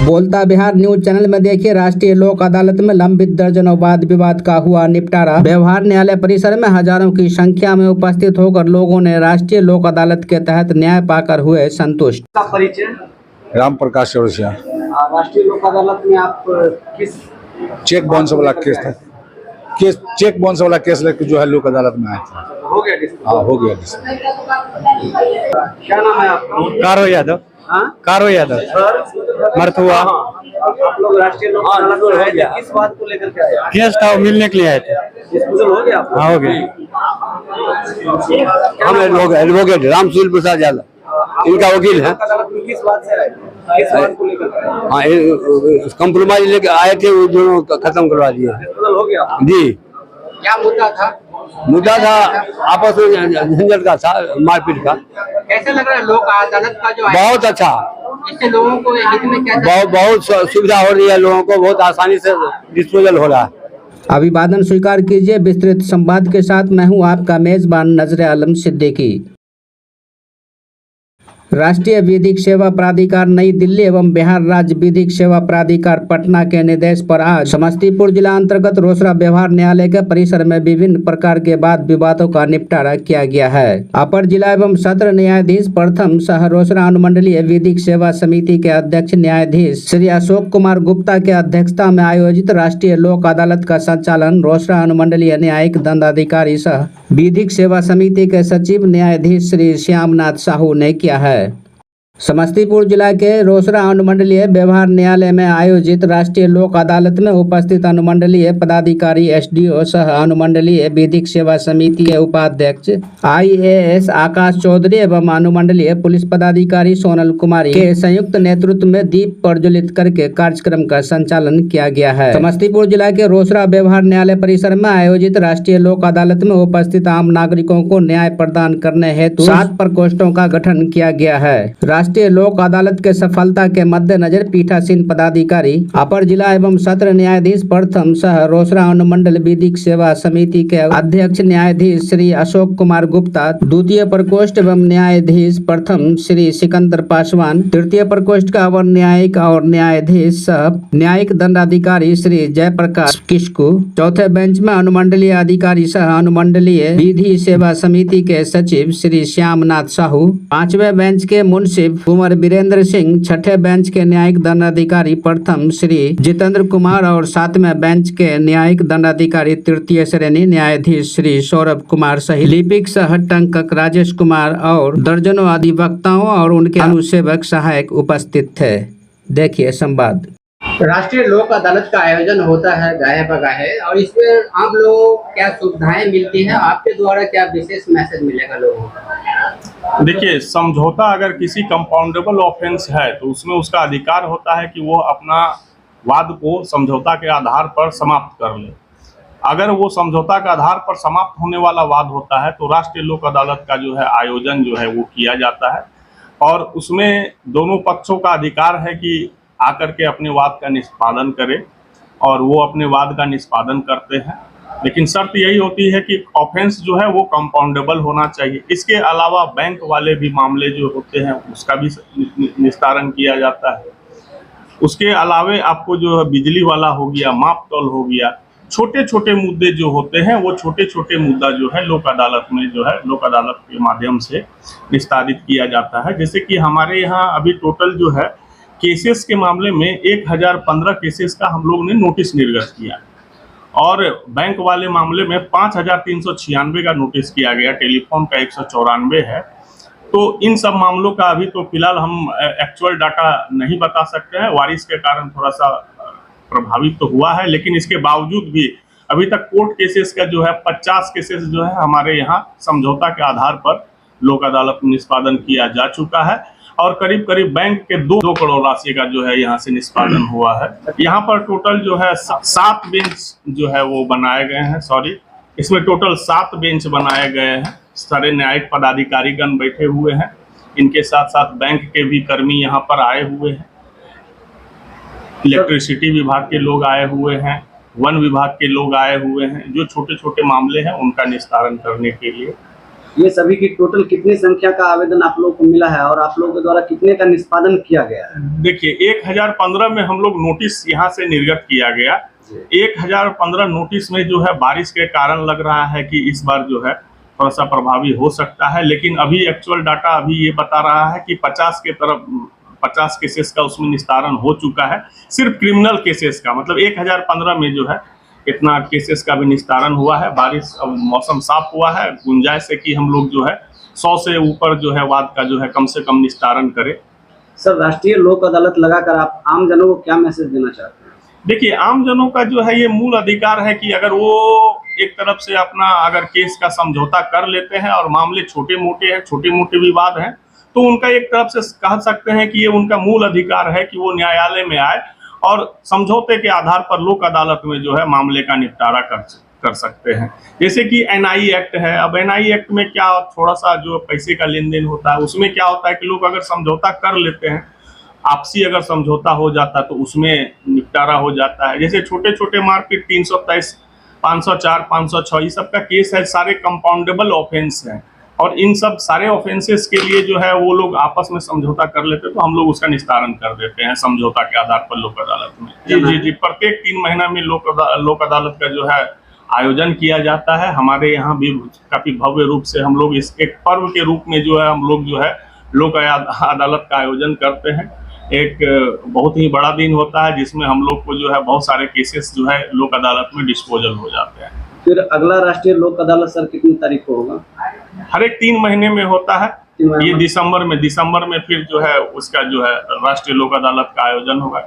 बोलता Bihar news channel में देखिए, राष्ट्रीय लोक अदालत में लंबित दर्जनों वाद विवाद का हुआ निपटारा। व्यवहार न्यायालय परिसर में हजारों की संख्या में उपस्थित होकर लोगों ने राष्ट्रीय लोक अदालत के तहत न्याय पाकर हुए संतुष्ट। परिचय? राम प्रकाश चौरसिया। राष्ट्रीय लोक अदालत में आप किस चेक बाउंस वाला चेक बाउंस वाला केस लेकर जो है लोक अदालत में आए थे। हो गया डिस्कस? हाँ, हो गया। क्या नाम है आपका? कारो यादव। कारो यादव मरथुआ। आप लोग राष्ट्रीय लोक अदालत में आए थे, किस बात को लेकर के आए? केस था, वो मिलने के लिए आए थे। डिस्कशन हो गया? हाँ, हो गया। हम एडवोकेट रामसूल प्रसाद यादव, इनका वकील है। अदालत में किस बात से आए? किस बात को लेकर? हाँ, कम्प्रोमाइज लेके आए थे, वो दोनों खत्म करवा दिए। डिस्कशन हो गया जी। क्या मुद्दा था? मुद्दा था आपस में झंझट का था, मारपीट का। कैसे लग रहा है लोक अदालत का जो बहुत अच्छा, इससे लोगों को हित में क्या? बहुत सुविधा हो रही है, लोगों को बहुत आसानी से डिस्पोजल हो रहा है। अभिवादन स्वीकार कीजिए। विस्तृत संवाद के साथ मैं हूं आपका मेजबान नजर आलम सिद्दीकी। राष्ट्रीय विधिक सेवा प्राधिकार नई दिल्ली एवं बिहार राज्य विधिक सेवा प्राधिकार पटना के निर्देश पर आज समस्तीपुर जिला अंतर्गत रोसड़ा व्यवहार न्यायालय के परिसर में विभिन्न प्रकार के वाद विवादों का निपटारा किया गया है। अपर जिला एवं सत्र न्यायाधीश प्रथम सह रोसड़ा अनुमंडलीय विधिक सेवा समिति के अध्यक्ष न्यायाधीश श्री अशोक कुमार गुप्ता के अध्यक्षता में आयोजित राष्ट्रीय लोक अदालत का संचालन रोसड़ा अनुमंडलीय न्यायिक दंडाधिकारी सह विधिक सेवा समिति के सचिव न्यायाधीश श्री श्यामनाथ साहू ने किया है। समस्तीपुर जिला के रोसड़ा अनुमंडलीय व्यवहार न्यायालय में आयोजित राष्ट्रीय लोक अदालत में उपस्थित अनुमंडलीय पदाधिकारी एसडीओ सह अनुमंडलीय विधिक सेवा समिति के उपाध्यक्ष IAS आकाश चौधरी एवं अनुमंडलीय पुलिस पदाधिकारी सोनल कुमारी के संयुक्त नेतृत्व में दीप प्रज्वलित करके कार्यक्रम का संचालन किया गया है। समस्तीपुर जिला के रोसड़ा व्यवहार न्यायालय परिसर में आयोजित राष्ट्रीय लोक अदालत में उपस्थित आम नागरिकों को न्याय प्रदान करने हेतु 7 प्रकोष्ठों का गठन किया गया है। राष्ट्रीय लोक अदालत के सफलता के मद्देनजर पीठासीन पदाधिकारी अपर जिला एवं सत्र न्यायाधीश प्रथम सह रोसड़ा अनुमंडल विधिक सेवा समिति के अध्यक्ष न्यायाधीश श्री अशोक कुमार गुप्ता, द्वितीय प्रकोष्ठ एवं न्यायाधीश प्रथम श्री सिकंदर पासवान, तृतीय प्रकोष्ठ का अवर न्यायिक और न्यायाधीश सह न्यायिक दंडाधिकारी श्री जयप्रकाश किस्कू, चौथे बेंच में अनुमंडलीय अधिकारी सह अनुमंडलीय विधि सेवा समिति के सचिव श्री श्यामनाथ साहू, पांचवें बेंच के मुंशी कुंवर वीरेंद्र सिंह, छठे बेंच के न्यायिक दंडाधिकारी प्रथम श्री जितेंद्र कुमार और 7वें बेंच के न्यायिक दंडाधिकारी तृतीय श्रेणी न्यायाधीश श्री सौरभ कुमार सहित लिपिक सह टंकक राजेश कुमार और दर्जनों अधिवक्ताओं और उनके अनुसेवक सहायक उपस्थित थे। देखिए संवाद। राष्ट्रीय लोक अदालत का आयोजन होता है गाहे बगाहे, और इसमें आप लोगों को क्या सुविधाएं मिलती हैं? आपके द्वारा क्या विशेष मैसेज मिलेगा लोगों को? देखिए, समझौता अगर किसी कंपाउंडेबल ऑफेंस है तो उसमें उसका अधिकार होता है कि वो अपना वाद को समझौता के आधार पर समाप्त कर ले। अगर वो समझौता के आधार पर समाप्त होने वाला वाद होता है तो राष्ट्रीय लोक अदालत का जो है आयोजन जो है वो किया जाता है, और उसमें दोनों पक्षों का अधिकार है कि आकर के अपने वाद का निष्पादन करें, और वो अपने वाद का निष्पादन करते हैं। लेकिन शर्त यही होती है कि ऑफेंस जो है वो कंपाउंडेबल होना चाहिए। इसके अलावा बैंक वाले भी मामले जो होते हैं उसका भी निस्तारण किया जाता है। उसके अलावे आपको जो है बिजली वाला हो गया, माप तौल हो गया, छोटे छोटे मुद्दे जो होते हैं वो छोटे छोटे मुद्दा जो है लोक अदालत में जो है लोक अदालत के माध्यम से निस्तारित किया जाता है। जैसे कि हमारे यहाँ अभी टोटल जो है केसेस के मामले में 1015 केसेस का हम लोग ने नोटिस निर्गत किया, और बैंक वाले मामले में 5396 का नोटिस किया गया, टेलीफोन का 194 है। तो इन सब मामलों का अभी तो फिलहाल हम एक्चुअल डाटा नहीं बता सकते हैं, वारिस के कारण थोड़ा सा प्रभावित तो हुआ है, लेकिन इसके बावजूद भी अभी तक कोर्ट केसेस का जो है 50 केसेस जो है हमारे यहाँ समझौता के आधार पर लोक अदालत में निष्पादन किया जा चुका है, और करीब करीब बैंक के 2 करोड़ राशि का जो है यहाँ से निष्पादन हुआ है। यहाँ पर टोटल जो है 7 बेंच जो है वो बनाए गए हैं। इसमें टोटल 7 बेंच बनाए गए हैं। सारे न्यायिक पदाधिकारीगण बैठे हुए हैं, इनके साथ साथ बैंक के भी कर्मी यहाँ पर आए हुए हैं, इलेक्ट्रिसिटी विभाग के लोग आए हुए हैं, वन विभाग के लोग आए हुए हैं, जो छोटे छोटे मामले हैं उनका निस्तारण करने के लिए। ये सभी की टोटल कितनी संख्या का आवेदन आप लोगों को मिला है और आप लोगों के द्वारा कितने का निष्पादन किया गया है? देखिए 1015 में हम लोग नोटिस यहाँ से निर्गत किया गया। 1015 नोटिस में जो है बारिश के कारण लग रहा है कि इस बार जो है थोड़ा सा प्रभावी हो सकता है, लेकिन अभी एक्चुअल डाटा अभी ये बता रहा है कि 50 केसेस का उसमें निस्तारण हो चुका है, सिर्फ क्रिमिनल केसेस का। मतलब 1015 में जो है इतना केसेस का भी निस्तारण हुआ है। बारिश अब मौसम साफ हुआ है, गुंजाइश है कि हम लोग जो है 100 से ऊपर जो है वाद का जो है कम से कम निस्तारण करें। सर, राष्ट्रीय लोक अदालत लगाकर आप आम जनों को क्या मैसेज देना चाहते हैं? देखिए, आम जनों का जो है ये मूल अधिकार है कि अगर वो एक तरफ से अपना अगर केस का समझौता कर लेते हैं और मामले छोटे मोटे विवाद हैं, तो उनका एक तरफ से कह सकते हैं कि ये उनका मूल अधिकार है कि वो न्यायालय में आए और समझौते के आधार पर लोक अदालत में जो है मामले का निपटारा कर सकते हैं। जैसे कि एनआई एक्ट है। अब एनआई एक्ट में क्या थोड़ा सा जो पैसे का लेन देन होता है, उसमें क्या होता है कि लोग अगर समझौता कर लेते हैं, आपसी अगर समझौता हो जाता है तो उसमें निपटारा हो जाता है। जैसे छोटे छोटे मारपीट 323, 504, 506 ये सब का केस है, सारे कंपाउंडेबल ऑफेंस हैं और इन सब सारे ऑफेंसेस के लिए जो है वो लोग आपस में समझौता कर लेते, तो हम लोग उसका निस्तारण कर देते हैं समझौता के आधार पर लोक अदालत में। जी, प्रत्येक 3 महीना में लोक अदालत का जो है आयोजन किया जाता है। हमारे यहाँ भी काफी भव्य रूप से हम लोग इस एक पर्व के रूप में जो है हम लोग जो है लोक अदालत का आयोजन करते हैं। एक बहुत ही बड़ा दिन होता है जिसमें हम लोग को जो है बहुत सारे केसेस जो है लोक अदालत में डिस्पोजल हो जाते हैं। फिर अगला राष्ट्रीय लोक अदालत सर कितनी तारीख को होगा? हर एक 3 महीने में होता है। ये दिसंबर में फिर जो है उसका जो है राष्ट्रीय लोक अदालत का आयोजन होगा।